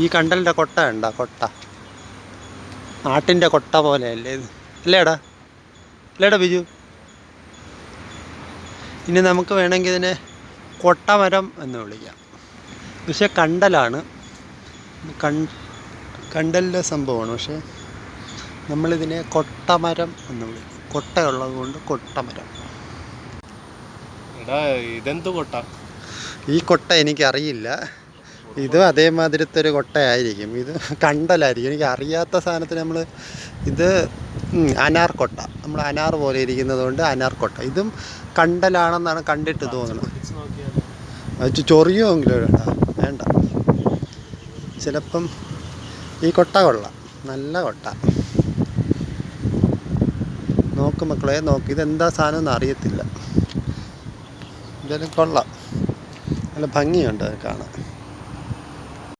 ഈ കണ്ടലിൻ്റെ കൊട്ട ഉണ്ടോ? കൊട്ട ആട്ടിൻ്റെ കൊട്ട പോലെയല്ലേ ഇത്? അല്ലേടാ ബിജു? ഇനി നമുക്ക് വേണമെങ്കിൽ ഇതിനെ കൊട്ടമരം എന്ന് വിളിക്കാം. പക്ഷേ കണ്ടലാണ്, കണ്ടലിൻ്റെ സംഭവമാണ്. പക്ഷേ നമ്മളിതിനെ കൊട്ടമരം എന്ന് വിളിക്കും. കൊട്ടയുള്ളത് കൊണ്ട് കൊട്ടമരം. ഇതെന്ത് കൊട്ട? ഈ കൊട്ട എനിക്കറിയില്ല. ഇതും അതേമാതിരത്തെ ഒരു കൊട്ടയായിരിക്കും. ഇത് കണ്ടലായിരിക്കും. എനിക്ക് അറിയാത്ത സാധനത്തിന് നമ്മൾ ഇത് അനാർ കൊട്ട, നമ്മൾ അനാർ പോലെ ഇരിക്കുന്നത് കൊണ്ട് അനാർ കൊട്ട. ഇതും കണ്ടലാണെന്നാണ് കണ്ടിട്ട് തോന്നുന്നത്. അത് ചൊറിയുമെങ്കിലും വേണ്ട. ചിലപ്പം ഈ കൊട്ട കൊള്ളാം, നല്ല കൊട്ട. നോക്ക് മക്കളെ, നോക്ക്. ഇതെന്താ സാധനം എന്ന് അറിയത്തില്ല. എന്തായാലും കൊള്ളാം, നല്ല ഭംഗിയുണ്ട് അത് കാണാൻ.